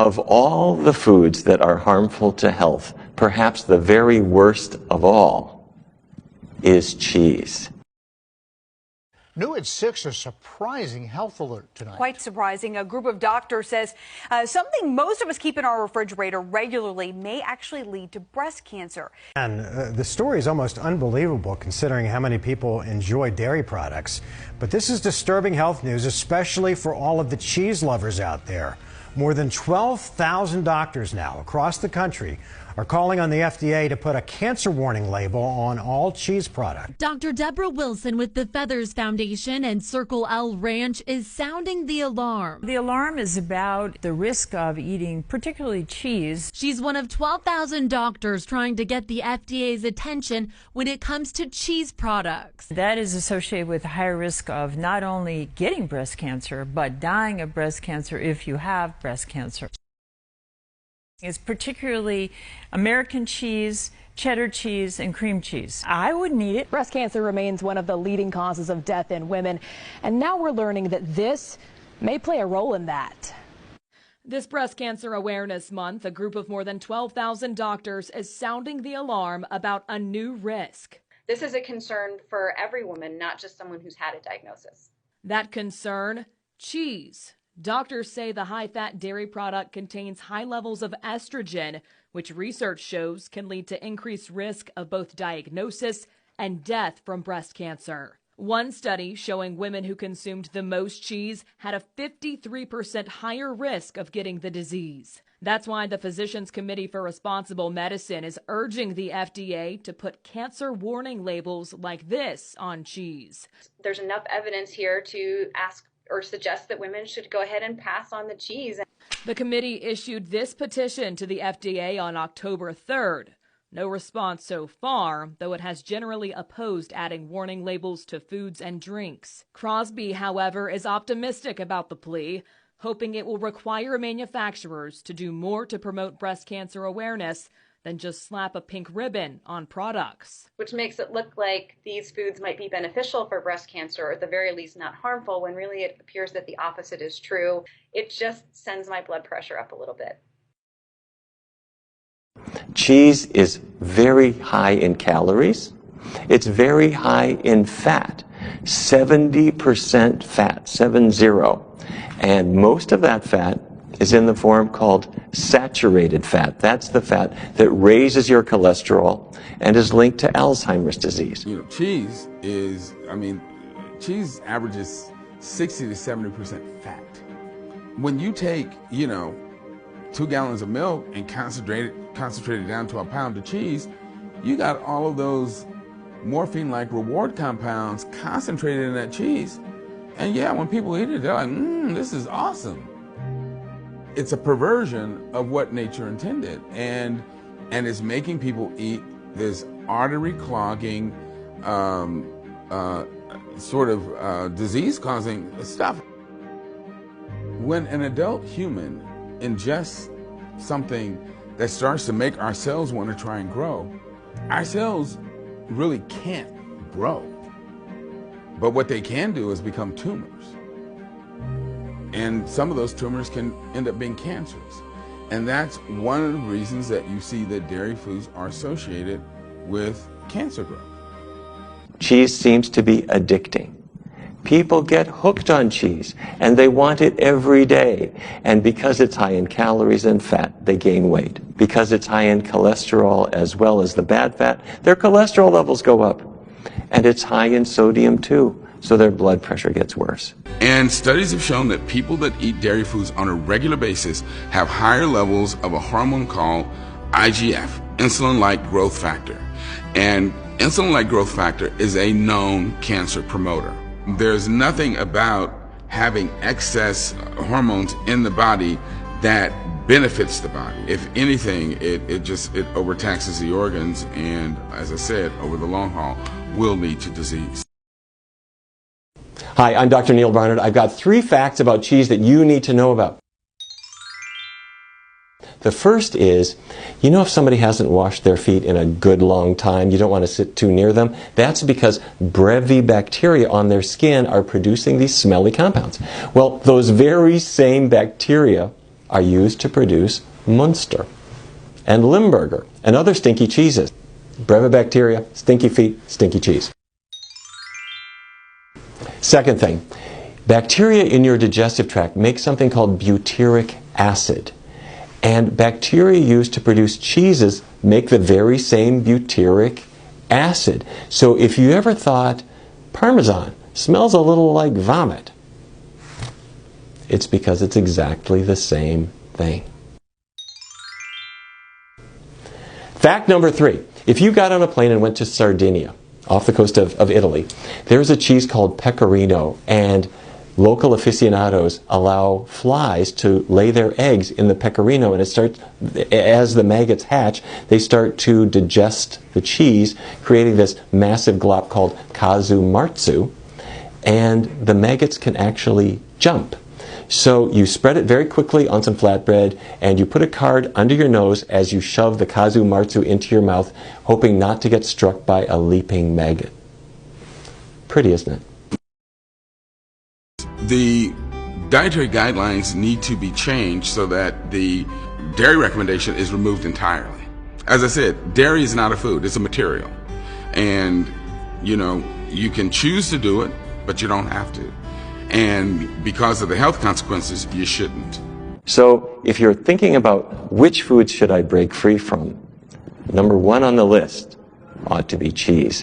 Of all the foods that are harmful to health, perhaps the very worst of all is cheese. New at 6, a surprising health alert tonight. Quite surprising. A group of doctors says something most of us keep in our refrigerator regularly may actually lead to breast cancer. And the story is almost unbelievable considering how many people enjoy dairy products. But this is disturbing health news, especially for all of the cheese lovers out there. More than 12,000 doctors now across the country are calling on the FDA to put a cancer warning label on all cheese products. Dr. Deborah Wilson with the Feathers Foundation and Circle L Ranch is sounding the alarm. The alarm is about the risk of eating particularly cheese. She's one of 12,000 doctors trying to get the FDA's attention when it comes to cheese products. That is associated with a higher risk of not only getting breast cancer, but dying of breast cancer if you have breast cancer. It's particularly American cheese, cheddar cheese, and cream cheese. I wouldn't eat it. Breast cancer remains one of the leading causes of death in women, and now we're learning that this may play a role in that. This Breast Cancer Awareness Month, a group of more than 12,000 doctors is sounding the alarm about a new risk. This is a concern for every woman, not just someone who's had a diagnosis. That concern, cheese. Doctors say the high-fat dairy product contains high levels of estrogen, which research shows can lead to increased risk of both diagnosis and death from breast cancer. One study showing women who consumed the most cheese had a 53% higher risk of getting the disease. That's why the Physicians Committee for Responsible Medicine is urging the FDA to put cancer warning labels like this on cheese. There's enough evidence here to ask or suggest that women should go ahead and pass on the cheese. The committee issued this petition to the FDA on October 3rd. No response so far, though it has generally opposed adding warning labels to foods and drinks. Crosby, however, is optimistic about the plea, hoping it will require manufacturers to do more to promote breast cancer awareness than just slap a pink ribbon on products. Which makes it look like these foods might be beneficial for breast cancer, or at the very least not harmful, when really it appears that the opposite is true. It just sends my blood pressure up a little bit. Cheese is very high in calories. It's very high in fat, 70% fat, 70. And most of that fat is in the form called saturated fat. That's the fat that raises your cholesterol and is linked to Alzheimer's disease. You know, cheese averages 60 to 70% fat. When you take, 2 gallons of milk and concentrate it down to a pound of cheese, you got all of those morphine-like reward compounds concentrated in that cheese. And yeah, when people eat it, they're like, this is awesome. It's a perversion of what nature intended, and it's making people eat this artery clogging, disease-causing stuff. When an adult human ingests something that starts to make our cells want to try and grow, our cells really can't grow. But what they can do is become tumors. And some of those tumors can end up being cancerous. And that's one of the reasons that you see that dairy foods are associated with cancer growth. Cheese seems to be addicting. People get hooked on cheese, and they want it every day. And because it's high in calories and fat, they gain weight. Because it's high in cholesterol as well as the bad fat, their cholesterol levels go up. And it's high in sodium too, so their blood pressure gets worse. And studies have shown that people that eat dairy foods on a regular basis have higher levels of a hormone called IGF, insulin-like growth factor. And insulin-like growth factor is a known cancer promoter. There's nothing about having excess hormones in the body that benefits the body. If anything, it overtaxes the organs, and as I said, over the long haul, will lead to disease. Hi, I'm Dr. Neil Barnard. I've got 3 facts about cheese that you need to know about. The first is, if somebody hasn't washed their feet in a good long time, you don't want to sit too near them. That's because Brevibacteria on their skin are producing these smelly compounds. Well, those very same bacteria are used to produce Munster and Limburger and other stinky cheeses. Brevibacteria, stinky feet, stinky cheese. Second thing, bacteria in your digestive tract make something called butyric acid. And bacteria used to produce cheeses make the very same butyric acid. So if you ever thought Parmesan smells a little like vomit, it's because it's exactly the same thing. Fact number 3. If you got on a plane and went to Sardinia, off the coast of Italy, there's a cheese called pecorino, and local aficionados allow flies to lay their eggs in the pecorino, and it starts, as the maggots hatch, they start to digest the cheese, creating this massive glop called casu marzu, and the maggots can actually jump. So you spread it very quickly on some flatbread, and you put a card under your nose as you shove the casu marzu into your mouth, hoping not to get struck by a leaping maggot. Pretty, isn't it? The dietary guidelines need to be changed so that the dairy recommendation is removed entirely. As I said, dairy is not a food, it's a material. And, you know, you can choose to do it, but you don't have to. And because of the health consequences, you shouldn't. So if you're thinking about which foods should I break free from, number 1 on the list ought to be cheese.